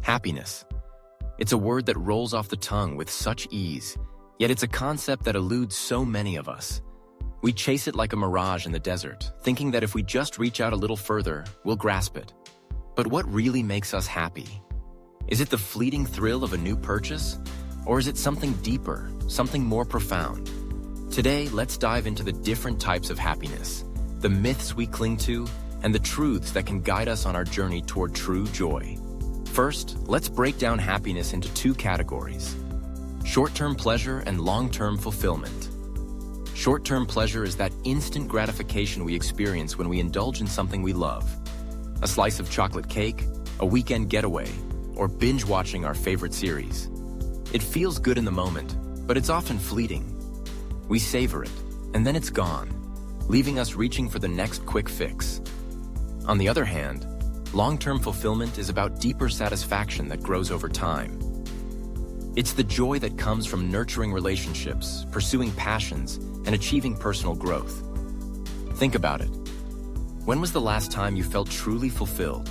Happiness. It's a word that rolls off the tongue with such ease, yet it's a concept that eludes so many of us. We chase it like a mirage in the desert, thinking that if we just reach out a little further, we'll grasp it. But what really makes us happy? Is it the fleeting thrill of a new purchase? Or is it something deeper, something more profound? Today, let's dive into the different types of happiness, the myths we cling to, and the truths that can guide us on our journey toward true joy. First, let's break down happiness into two categories: short-term pleasure and long-term fulfillment. Short-term pleasure is that instant gratification we experience when we indulge in something we love. A slice of chocolate cake, a weekend getaway, or binge-watching our favorite series. It feels good in the moment, but it's often fleeting. We savor it, and then it's gone, leaving us reaching for the next quick fix. On the other hand, long-term fulfillment is about deeper satisfaction that grows over time. It's the joy that comes from nurturing relationships, pursuing passions, and achieving personal growth. Think about it. When was the last time you felt truly fulfilled?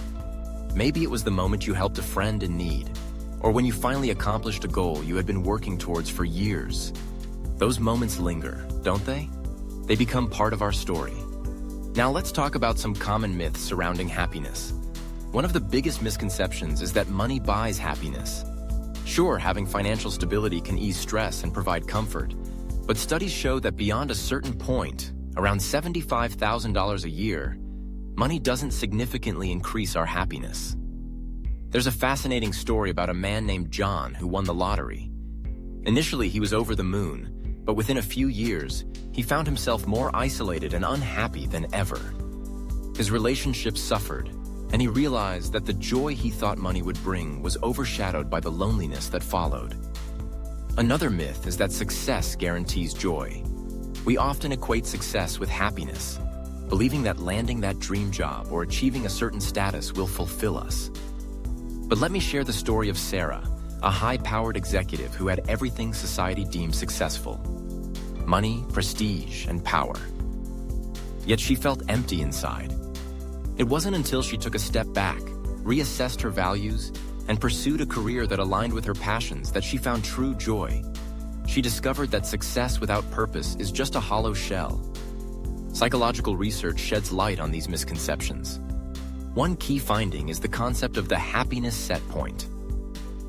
Maybe it was the moment you helped a friend in need, or when you finally accomplished a goal you had been working towards for years. Those moments linger, don't they? They become part of our story. Now let's talk about some common myths surrounding happiness. One of the biggest misconceptions is that money buys happiness. Sure, having financial stability can ease stress and provide comfort, but studies show that beyond a certain point, around $75,000 a year, money doesn't significantly increase our happiness. There's a fascinating story about a man named John who won the lottery. Initially, he was over the moon, but within a few years, he found himself more isolated and unhappy than ever. His relationships suffered, and he realized that the joy he thought money would bring was overshadowed by the loneliness that followed. Another myth is that success guarantees joy. We often equate success with happiness, believing that landing that dream job or achieving a certain status will fulfill us. But let me share the story of Sarah, a high-powered executive who had everything society deemed successful: money, prestige, and power. Yet she felt empty inside. It wasn't until she took a step back, reassessed her values, and pursued a career that aligned with her passions that she found true joy. She discovered that success without purpose is just a hollow shell. Psychological research sheds light on these misconceptions. One key finding is the concept of the happiness set point.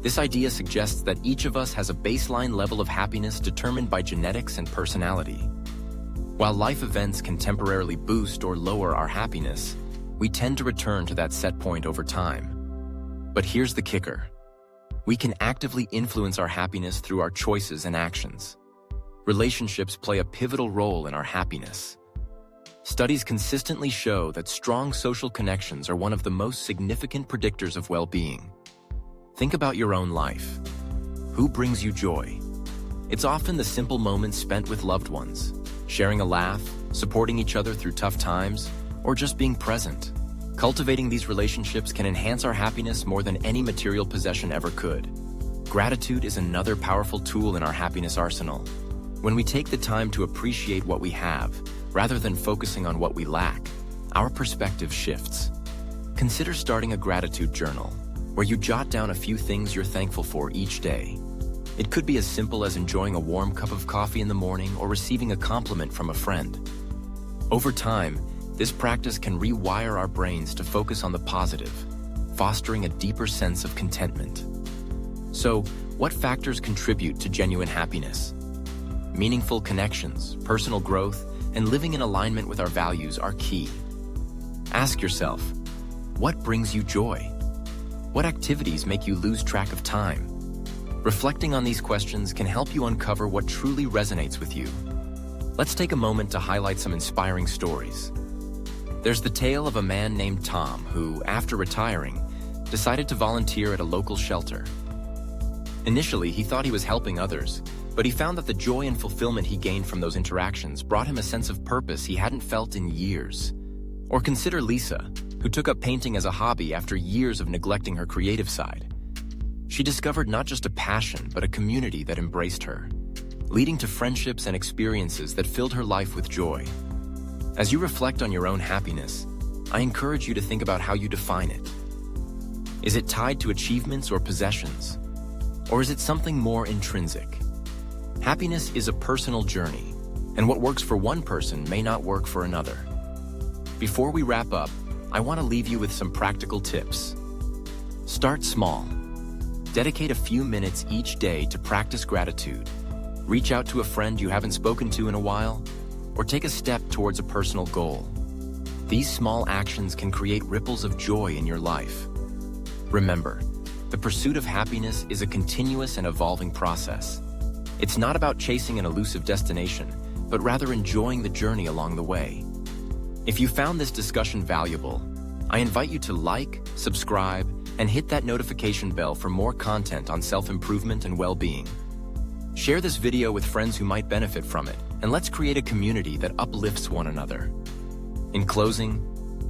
This idea suggests that each of us has a baseline level of happiness determined by genetics and personality. While life events can temporarily boost or lower our happiness, we tend to return to that set point over time. But here's the kicker. We can actively influence our happiness through our choices and actions. Relationships play a pivotal role in our happiness. Studies consistently show that strong social connections are one of the most significant predictors of well-being. Think about your own life. Who brings you joy? It's often the simple moments spent with loved ones, sharing a laugh, supporting each other through tough times, or just being present. Cultivating these relationships can enhance our happiness more than any material possession ever could. Gratitude is another powerful tool in our happiness arsenal. When we take the time to appreciate what we have, rather than focusing on what we lack, our perspective shifts. Consider starting a gratitude journal, where you jot down a few things you're thankful for each day. It could be as simple as enjoying a warm cup of coffee in the morning or receiving a compliment from a friend. Over time, this practice can rewire our brains to focus on the positive, fostering a deeper sense of contentment. So, what factors contribute to genuine happiness? Meaningful connections, personal growth, and living in alignment with our values are key. Ask yourself, what brings you joy? What activities make you lose track of time? Reflecting on these questions can help you uncover what truly resonates with you. Let's take a moment to highlight some inspiring stories. There's the tale of a man named Tom who, after retiring, decided to volunteer at a local shelter. Initially, he thought he was helping others, but he found that the joy and fulfillment he gained from those interactions brought him a sense of purpose he hadn't felt in years. Or consider Lisa, who took up painting as a hobby after years of neglecting her creative side. She discovered not just a passion, but a community that embraced her, leading to friendships and experiences that filled her life with joy. As you reflect on your own happiness, I encourage you to think about how you define it. Is it tied to achievements or possessions? Or is it something more intrinsic? Happiness is a personal journey, and what works for one person may not work for another. Before we wrap up, I want to leave you with some practical tips. Start small. Dedicate a few minutes each day to practice gratitude. Reach out to a friend you haven't spoken to in a while, or take a step towards a personal goal. These small actions can create ripples of joy in your life. Remember, the pursuit of happiness is a continuous and evolving process. It's not about chasing an elusive destination, but rather enjoying the journey along the way. If you found this discussion valuable, I invite you to like, subscribe, and hit that notification bell for more content on self-improvement and well-being. Share this video with friends who might benefit from it, and let's create a community that uplifts one another. In closing,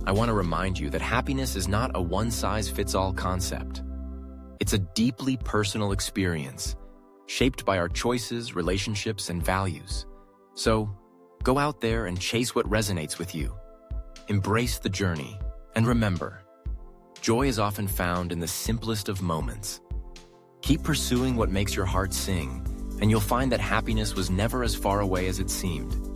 I want to remind you that happiness is not a one-size-fits-all concept. It's a deeply personal experience, shaped by our choices, relationships, and values. So, go out there and chase what resonates with you. Embrace the journey, and remember, joy is often found in the simplest of moments. Keep pursuing what makes your heart sing, and you'll find that happiness was never as far away as it seemed.